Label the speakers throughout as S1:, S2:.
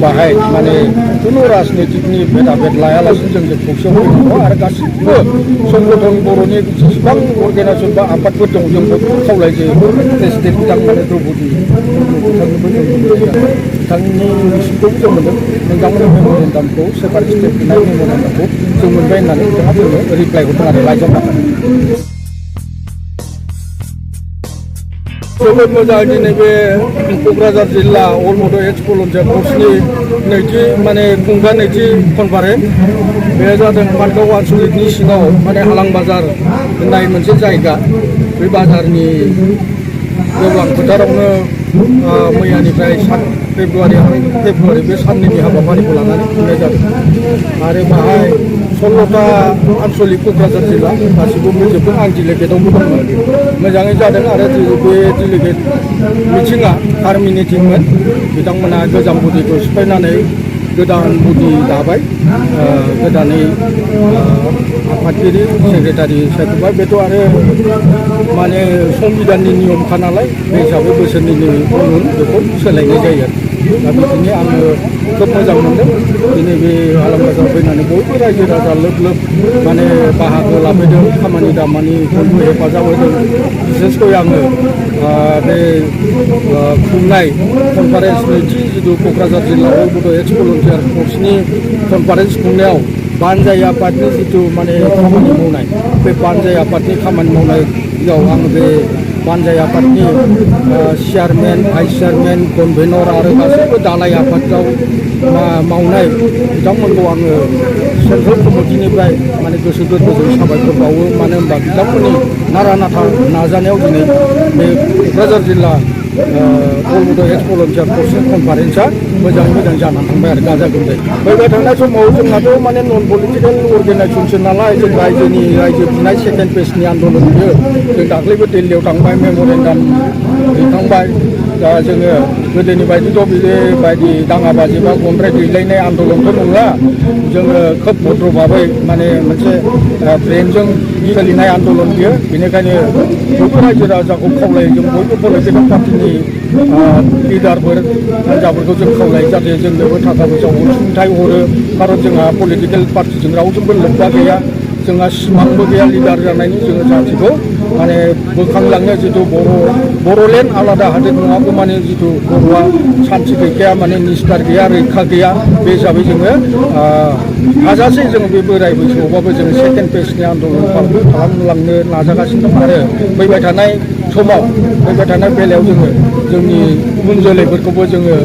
S1: बाहाय माने कुनु राजनीतिकनि भेदाभेद लायालासिनो जों खौसेयाव फैनांगौ आरो गासिबो संगठन बर'नि जेसेबां अर्गेनाइजेसन बा आफादफोर दं जों बयखौबो खावलायो प्रेसिडेन्ट बिथां माने द्रौपदी बिथांनोबो जों बिथांनि रिसिप्टखौबो जों मोनदों नोंथांमोननि मेम'रेन्डामखौ सेपारेट स्टेट बिनाय मेम'रेन्डामखौ जों मोनबाय होननानै बिथाङा जोंनो रिप्लाइ हरदों आरो लाइजाम हरदों। जोबोद मोजां दिनै बे क'क्राझार जिल्ला अलमड' एक्स भलुन्टियार फर्सनि नैथि माने खुंगा नैथि कनफारेन्स बे जादों मादगाव आनसलिकनि सिङाव माने हालां बाजार होननाय मोनसे जायगा बे बाजारनि गेवलां फोथारावनो मैयानिफ्राय 7 फेब्रुवारि बे साननैनि हाबाफारिखौ लानानै खुंनाय जादों आरो बाहाय 16टा आनसलिक क'क्राझार जिल्ला गासिबो मोनजोबदों आं डिलिगेटआवबो दंमोन मोजाङै जादों आरो बे डिलिगेट मिटिङा टार्मिनेटिंमोन बिथांमोना गोजाम बडिखौ सिफायनानै गोदान बडि दाबाय गोदानै आफादगिरि सेक्रेटारि सायख'बाय बेथ' आरो माने संबिधाननि नियमखा नालाय बे हिसाबै बोसोरनैनि उन बेखौ सोलायनाय जायो दा बिदिनो आङो खोब मोजां मोनदों दिनै बे हालां बाजाराव फैनानै बयबो रायजो राजा लोब लोब माने बाहागो लाफैदों खामानि दामानि बयबो हेफाजाब होदों बिसेसकै आङो बे खुंनाय कनफारेन्स नैथि जिथु क'क्राझार जिल्ला अलमड' एक्स भलुन्टियार फर्सनि कनफारेन्स खुंनायाव बानजाय आफादनि जिथु माने खामानि मावनाय बे बानजाय आफादनि खामानि मावनायाव आं बे बानजाय आफादनि चेयारमेन भाइस चेयारमेन कनभेनर आरो गासैबो दालाय आफादाव मावनाय बिथांमोनखौ आङो सेन्ट्रेल कमिटिनिफ्राय माने गोसो गोरबोजों साबायखर बावो मानो होनबा बिथांमोननि नारा नाथा नाजानायाव दिनै बे क'क्राझार जिल्ला अलमड' एक्स भलुन्टियार फर्सनि कनफारेन्सआ मोजाङै मोजां जानानै थांबाय आरो गाजा गोमजायै फैबाय थानाय समाव जोंहाथ' माने नन पलिटिकेल अर्गेनाइजेसनसो नालाय जों रायजो बिनाय सेकेन्ड फेजनि आन्दलन बियो जों दाख्लैबो दिल्लीयाव थांबाय मेम'रेन्डाम दैखांबाय दा जोङो गोदोनि बायदिथ' बेबायदि दाङाबाजि बा गन्द्राय दैलायनाय आन्दलनथ' नंला जोङो खोब भद्र भाबै माने मोनसे ब्रेनजों सोलिनाय आन्दलन बियो बेनिखायनो बयबो रायजो राजाखौ खावलायो जों बयबो पलिटिकेल पार्टिनि लिडारफोर हान्जाफोरखौ जों खावलायो जाहाथे जोंनोबो थाखा फैसा अनसुंथाइ हरो खारन जोंहा पलिटिकेल पार्टिजों रावजोंबो लोब्बा गैया जोंहा सिमांबो गैया लिडार जानायनि जोङो जाथिखौ माने बोखांलांनो जिथु बर'लेण्ड आलादा हादोर नङागौ माने जिथु बर'आ सान्थि गैखाया माने निस्थार गैया रैखा गैया बे हिसाबै जोङो हाजासे जों बे बोराय बैसोआवबाबो जोङो सेकेन्ड फेजनि आन्दलन खालामलांनो नाजागासिनो दं आरो फैबाय थानाय समाव फैबाय थानाय बेलायाव जोङो जोंनि उन जोलैफोरखौबो जोङो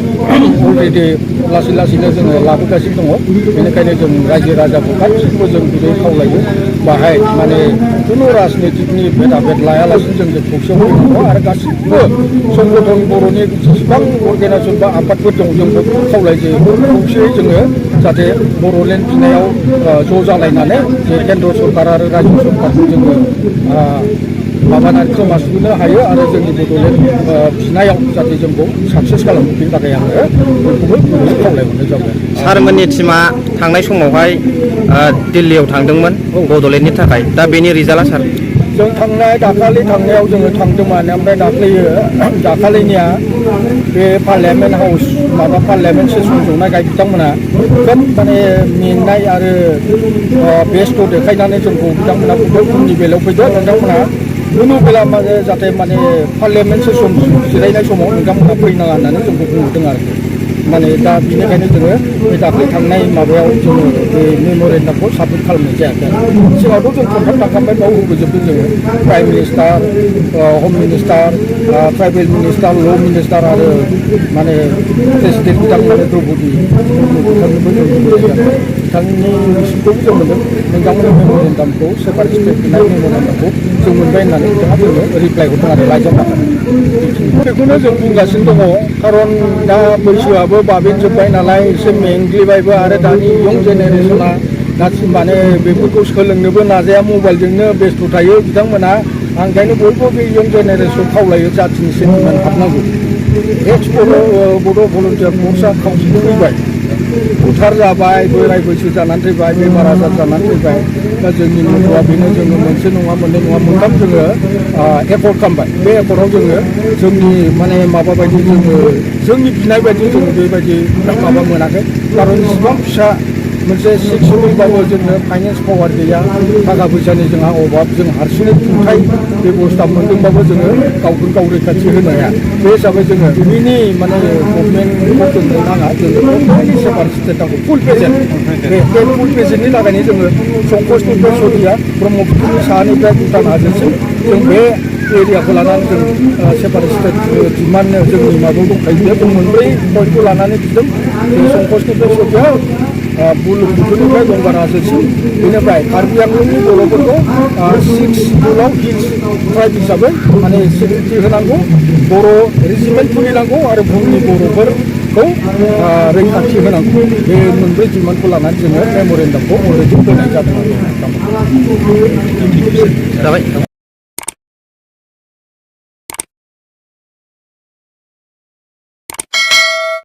S1: अलरेडि लासै लासैनो जोङो लाबोगासिनो दङ बेनिखायनो जों रायजो राजाखौ गासैखौबो जों बिदि खावलायो बाहाय माने कुनु राजनीतिकनि भेदाभेद लायालासिनो जों खौसेयाव फैनांगौ आरो गासिबो संगठन बर'नि जेसेबां अर्गेनाइजेसन बा आफादफोर दं जों बयखौबो खावलायो खौसेयै जोङो जाहाथे बर'लेण्ड बिनायाव ज' जालायनानै जे केन्द्र सरकार आरो रायजो सरकारखौ जोङो माबानानै खोमा सुनो हायो आरो जोंनि बड'लेण्ड बिनायाव जाहाथे जोंखौ साक्सेस खालामो बेनि थाखाय आङो बयखौबो खावलायहरनाय जाबाय।
S2: सारमोननि टिमा थांनाय समावहाय दिल्लीयाव थांदोंमोन बड'लेण्डनि थाखाय दा बेनि रिजाल्टआ सार
S1: जों दाखालि थांनायाव जोङो थांदोंमोन ओमफ्राय दाखालिनिया बे पार्लियामेन्ट हाउस माबा पार्लियामेन्ट सेसन जनाय बिथांमोना खोब माने मेंनाय आरो बेस्थ' देखायनानै जोंखौ बिथांमोना उननि बेलायाव फैदों नोंथांमोना कुनु बेला माने जाहाथे माने पार्लियामेन्ट सेसन जिरायनाय समाव नोंथांमोना फैनाङा होननानै जोंखौ बुंहरदों आरो माने दा बेनिखायनो जोङो बे दाख्लै थांनाय माबायाव जोङो बे मेम'रेन्डामखौ साबमिट खालामनाय जायाखै सिगाङावथ' जों कन्ट्राक्ट थांखांबाय बाव होबोजोबदों जोङो प्राइम मिनिस्टार हम मिनिस्टार ट्राइबेल मिनिस्टार ल' मिनिस्टार आरो माने प्रेसिडेन्ट बिथां माने द्रौपदी बिथांनोबो जों बिथांनि रिसिप्टखौबो जों मोनदों नोंथांमोननि मेम'रेन्डामखौ सेपारेट स्टेट बिनाय मेम'रेन्डामखौ जों मोनबाय होननानै बिथाङा जोंनो रिप्लाइ हरदों आरो लाइजाम बेखौनो जों बुंगासिनो दङ खारन दा बैसोआबो बाबेनजोब्बाय नालाय एसे मेंग्लिबायबो आरो दानि इयं जेनेरेसना गासिबो माने बेफोरखौ सोलोंनोबो नाजाया मबाइलजोंनो बेस्थ' थायो बिथांमोना आं ओंखायनो बयबो बे इयं जेनेरेसन खावलायो जाथिनि सेन्टिमेन्ट हाबनांगौ एक्स बड' भलुन्टियार फर्सआ काउन्सिल फैबाय बुथार जाबाय बोराय बैसो जानानै थैबाय बेमार आजार जानानै थैबाय दा जोंनि मथ'आ बेनो जोङो मोनसे नङा मोननै नङा मोनथाम जोङो एकर्ड खालामबाय बे एकर्डआव जोङो जोंनि माने माबा बायदि जोङो जोंनि बिनाय बायदि जोङो बेबायदि माबा मोनाखै खारन इसिबां फिसा मोनसे सिक्सनिबाबो जोंनो फाइनेन्स पावार गैया थाखा फैसानि जोंहा अभाब जों हारसिङै खुंथाय बेबस्था मोनदोंबाबो जोङो गावखौनो गाव रैखाथि होनो हाया बे हिसाबै जोङो बिनि माने गभर्नमेन्टखौ जोंनो नाङा जोंनो सेपारेट स्टेट नांगौ फुल प्रेजेन्ट बे फुल प्रेजेन्टनि थाखायनो जोङो संकसनिफ्राय सदिया ब्रह्मपुत्रनि साहानिफ्राय भुटान हाजोसिम जों बे एरियाखौ लानानै जों सेपारेट स्टेट डिमान्ड जोंनि माबायाव दंखायो जों मोनब्रै पइन्टखौ लानानै बिदों जों संकसनिफ्राय सदिया बुरलुंबुथुरनिफ्राय गंगार हाजोसिम बेनिफ्राय कार्बि आंलंनि बर'फोरखौ 6 स्कुलाव हिल्स ट्राइब हिसाबै माने सिकिउरिटि होनांगौ बर' रेजिमेन्ट खुलिनांगौ आरो बुहुमनि बर'फोरखौ रैखाथि होनांगौ बे मोनब्रै डिमान्डखौ लानानै जोङो मेम'रेन्डामखौ अलरेडि होनाय जादों।